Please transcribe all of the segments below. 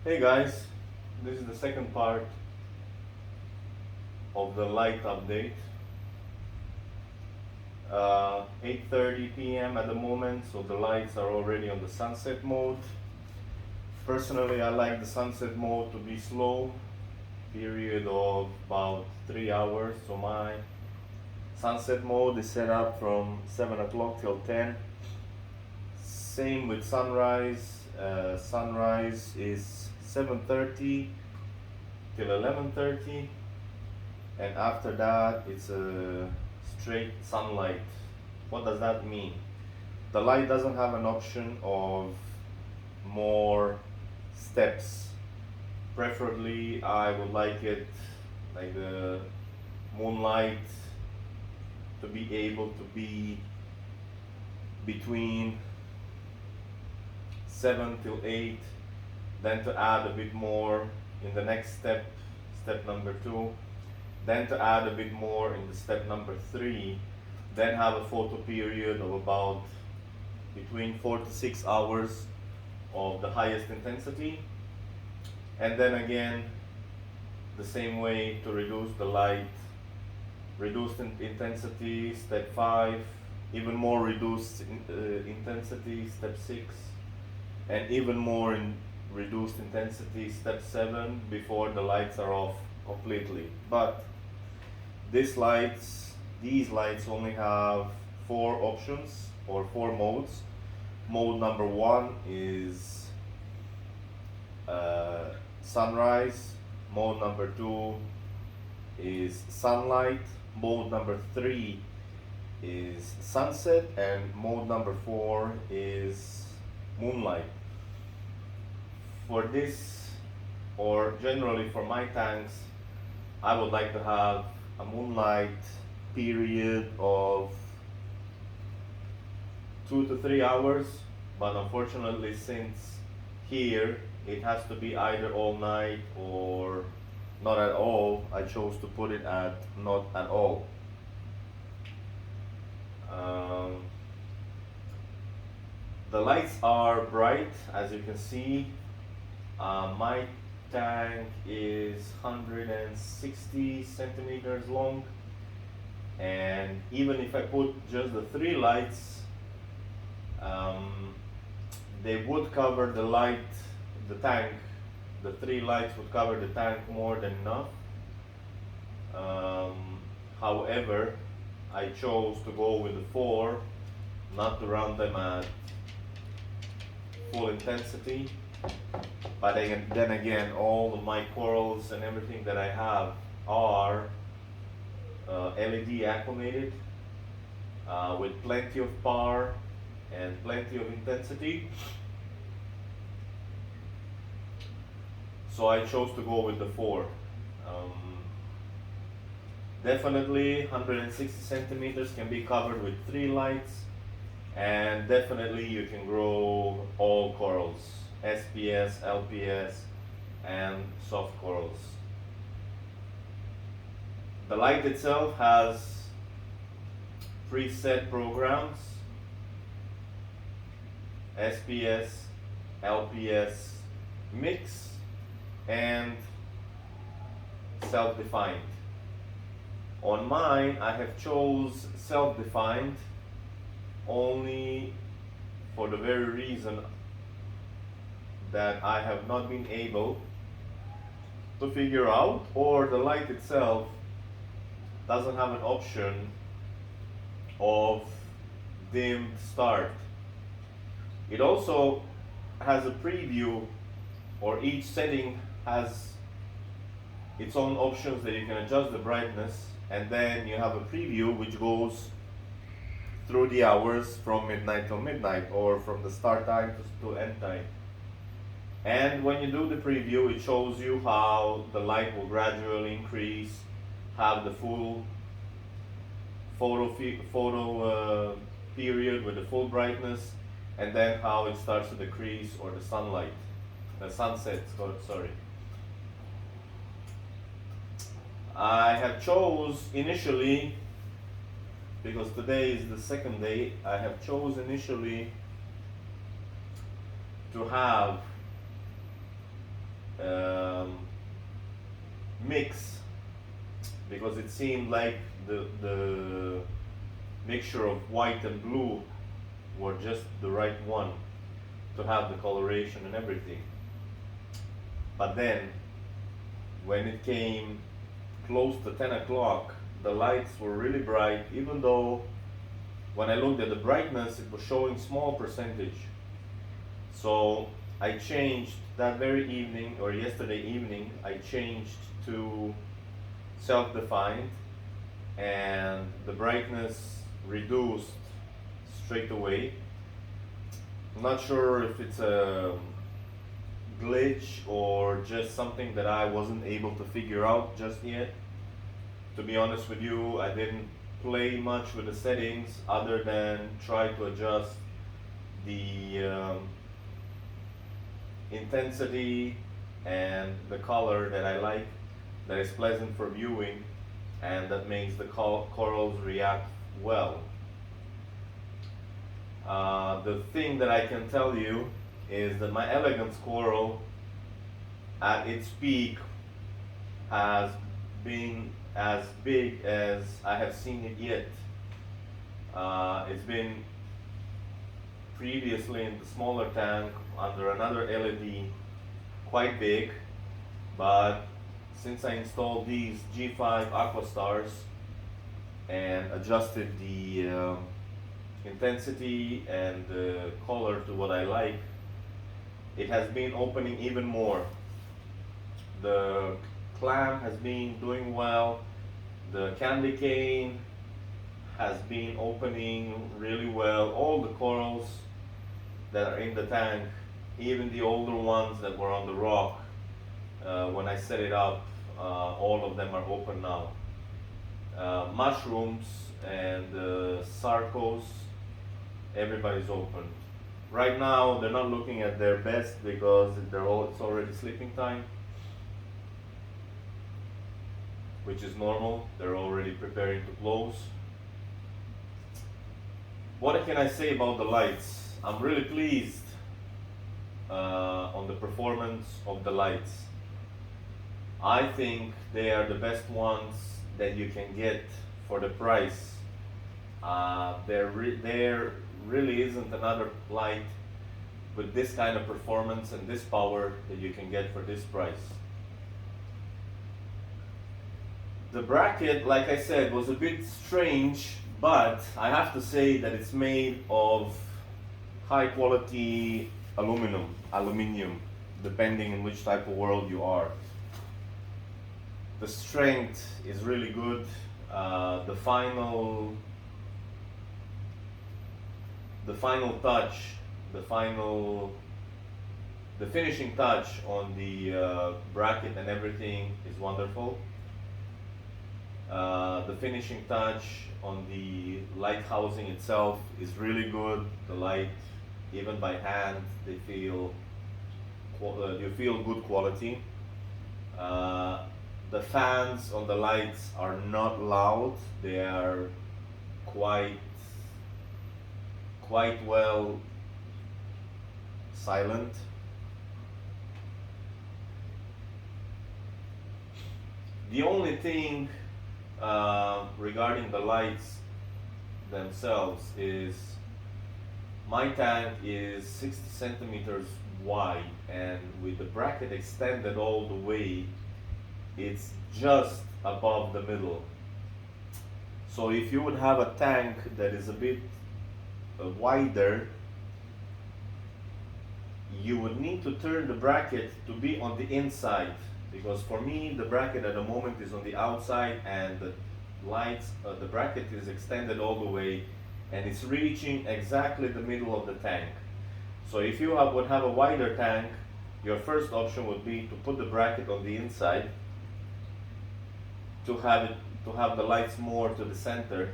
Hey guys, this is the second part of the light update. 8:30 p.m. at the moment, so the lights are already on the sunset mode. Personally, I like the sunset mode to be slow, period of about 3 hours. So my sunset mode is set up from 7 o'clock till 10. Same with sunrise. Sunrise is 7:30 till 11:30, and after that it's a straight sunlight. What does that mean? The light doesn't have an option of more steps. Preferably I would like it like the moonlight to be able to be between 7 till 8, then to add a bit more in the next step, step number 2, then to add a bit more in the step number 3, then have a photo period of about between 4 to 6 hours of the highest intensity, and then again the same way to reduce the light, reduced intensity, step 5, even more reduced intensity, step 6, and even more in reduced intensity, step 7, before the lights are off completely. But these lights only have 4 options or 4 modes. Mode number 1 is sunrise. Mode number 2 is sunlight. Mode number 3 is sunset, and mode number 4 is moonlight. For this, or generally for my tanks, I would like to have a moonlight period of 2 to 3 hours, but unfortunately, since here it has to be either all night or not at all, I chose to put it at not at all. The lights are bright, as you can see. My tank is 160 centimeters long, and even if I put just the 3 lights, they would cover the tank. The 3 lights would cover the tank more than enough. However, I chose to go with the 4, not to run them at full intensity. But then again, all of my corals and everything that I have are LED acclimated, with plenty of power and plenty of intensity. So I chose to go with the 4. Definitely 160 centimeters can be covered with 3 lights, and definitely you can grow all corals, SPS, LPS, and soft corals. The light itself has preset programs: SPS, LPS mix, and self-defined. On mine, I have chose self-defined only for the very reason that I have not been able to figure out, or the light itself doesn't have an option of dimmed start. It also has a preview, or each setting has its own options that you can adjust the brightness, and then you have a preview which goes through the hours from midnight till midnight, or from the start time to end time. And when you do the preview, it shows you how the light will gradually increase, have the full photo period with the full brightness, and then how it starts to decrease, or the sunset, sorry. I have chose initially, because today is the second day, I have chose initially to have mix, because it seemed like the mixture of white and blue were just the right one to have the coloration and everything. But then when it came close to 10 o'clock, the lights were really bright, even though when I looked at the brightness, it was showing small percentage. So I changed that very evening, or yesterday evening, I changed to self-defined, and the brightness reduced straight away. I'm not sure if it's a glitch or just something that I wasn't able to figure out just yet. To be honest with you, I didn't play much with the settings other than try to adjust the intensity and the color that I like, that is pleasant for viewing, and that makes the corals react well. The thing that I can tell you is that my elegance coral at its peak has been as big as I have seen it yet. It's been previously in the smaller tank under another LED, quite big, but since I installed these G5 Aquastars and adjusted the intensity and the color to what I like, it has been opening even more. The clam has been doing well. The candy cane has been opening really well. All the corals that are in the tank, even the older ones that were on the rock, when I set it up, all of them are open now. Mushrooms and sarcos, everybody's open. Right now they're not looking at their best because it's already sleeping time, which is normal. They're already preparing to close. What can I say about the lights? I'm really pleased on the performance of the lights. I think they are the best ones that you can get for the price. There really isn't another light with this kind of performance and this power that you can get for this price. The bracket, like I said, was a bit strange, but I have to say that it's made of high quality aluminium, depending on which type of world you are. The strength is really good. The final touch, the finishing touch on the bracket and everything is wonderful. The finishing touch on the light housing itself is really good. The light, even by hand, you feel good quality. The fans on the lights are not loud. They are quite well silent. The only thing regarding the lights themselves is my tank is 60 centimeters wide, and with the bracket extended all the way, it's just above the middle. So if you would have a tank that is a bit wider, you would need to turn the bracket to be on the inside, because for me the bracket at the moment is on the outside, and the bracket is extended all the way, and it's reaching exactly the middle of the tank. So if you would have a wider tank, your first option would be to put the bracket on the inside, to have the lights more to the center.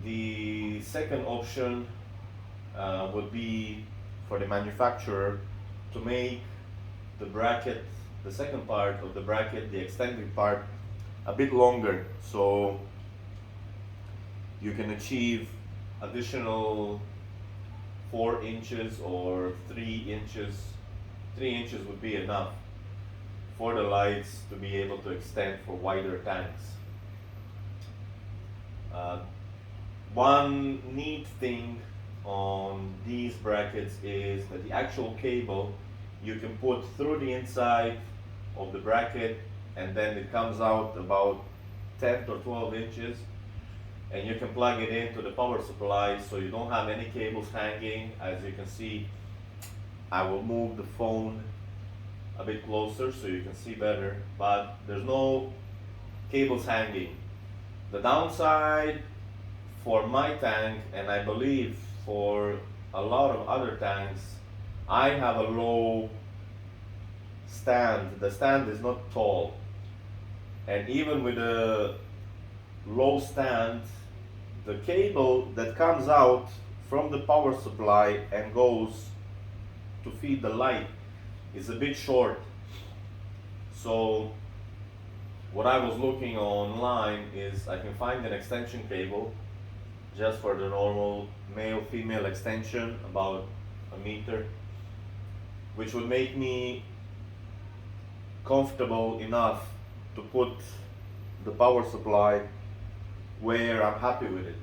The second option would be for the manufacturer to make the bracket, the second part of the bracket, the extended part, a bit longer, so you can achieve additional 4 inches or 3 inches 3 inches would be enough for the lights to be able to extend for wider tanks. One neat thing on these brackets is that the actual cable you can put through the inside of the bracket, and then it comes out about 10 or 12 inches, and you can plug it into the power supply so you don't have any cables hanging. As you can see, I will move the phone a bit closer so you can see better, but there's no cables hanging. The downside for my tank, and I believe for a lot of other tanks, I have a low stand. The stand is not tall, and even with a low stand, the cable that comes out from the power supply and goes to feed the light is a bit short. So what I was looking online is I can find an extension cable just for the normal male-female extension, about a meter, which would make me comfortable enough to put the power supply where I'm happy with it.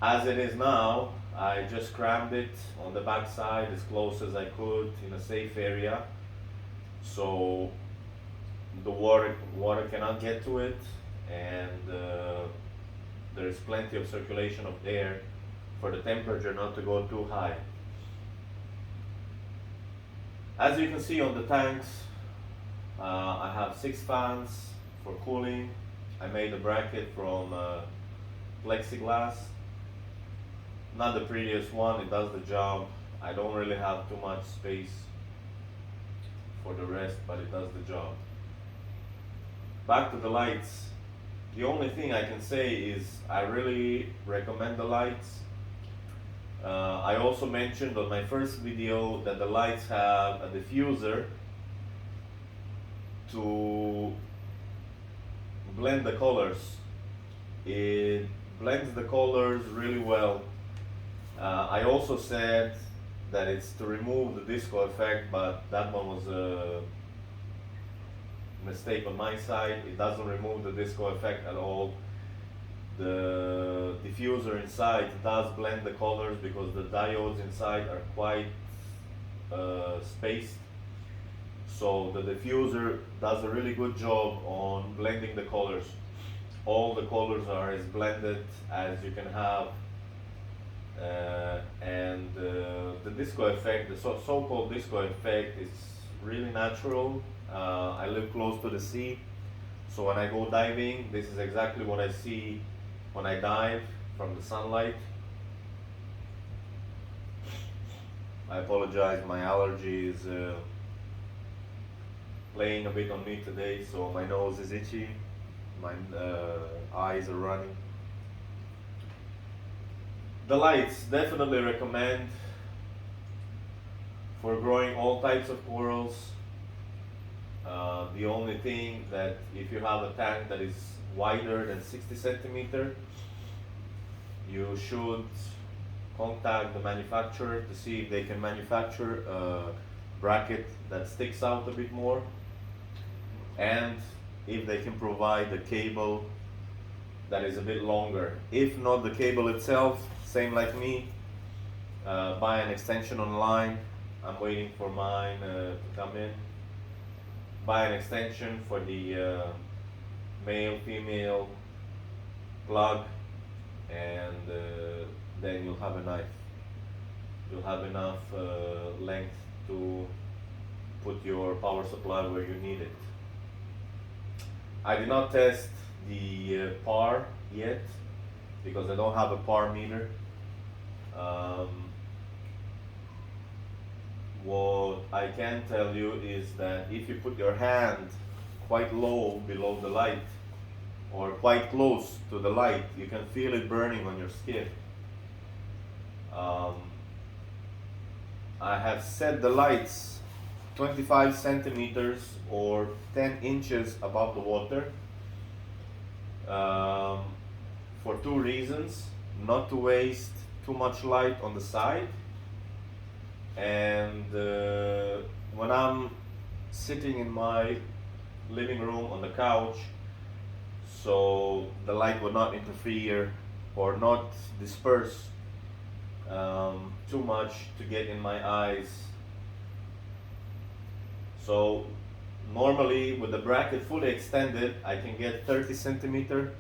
As it is now, I just crammed it on the back side as close as I could in a safe area, so the water cannot get to it, and there's plenty of circulation of air for the temperature not to go too high. As you can see on the tanks, I have 6 fans for cooling. I made a bracket from plexiglass. Not the prettiest one, it does the job. I don't really have too much space for the rest, but it does the job. Back to the lights. The only thing I can say is I really recommend the lights. I also mentioned on my first video that the lights have a diffuser to blend the colors. It blends the colors really well. I also said that it's to remove the disco effect, but that one was a mistake on my side. It doesn't remove the disco effect at all. The diffuser inside does blend the colors because the diodes inside are quite spaced. So the diffuser does a really good job on blending the colors. All the colors are as blended as you can have. And the disco effect, the so-called disco effect, is really natural. I live close to the sea, so when I go diving, this is exactly what I see when I dive from the sunlight. I apologize, my allergy is playing a bit on me today, so my nose is itchy, my eyes are running. The lights, definitely recommend for growing all types of corals. The only thing that if you have a tank that is wider than 60 centimeter, you should contact the manufacturer to see if they can manufacture a bracket that sticks out a bit more, and if they can provide a cable that is a bit longer. If not the cable itself, same like me, buy an extension online. I'm waiting for mine to come in. Buy an extension for the male-female plug, and then you'll have a knife. You'll have enough length to put your power supply where you need it. I did not test the par yet because I don't have a par meter. What I can tell you is that if you put your hand quite low below the light or quite close to the light, you can feel it burning on your skin. I have set the lights 25 centimeters or 10 inches above the water for 2 reasons: not to waste too much light on the side, and when I'm sitting in my living room on the couch, so the light will not interfere or not disperse too much to get in my eyes. So normally with the bracket fully extended, I can get 30 centimeter,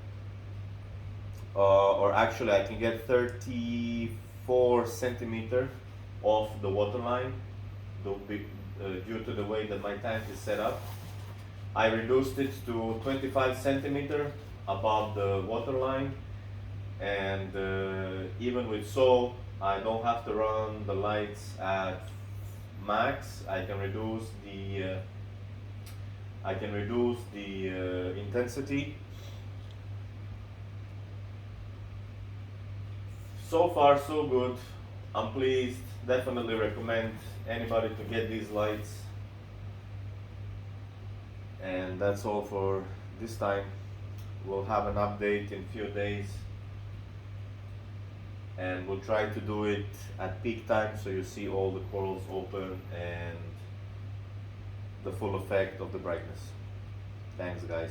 or actually I can get 34 centimeter off the water line due to the way that my tank is set up. I reduced it to 25 centimeter above the water line, and even with so, I don't have to run the lights at max. I can reduce the intensity. So far so good. I'm pleased. Definitely recommend anybody to get these lights. And that's all for this time. We'll have an update in few days, and we'll try to do it at peak time so you see all the corals open and the full effect of the brightness. Thanks guys.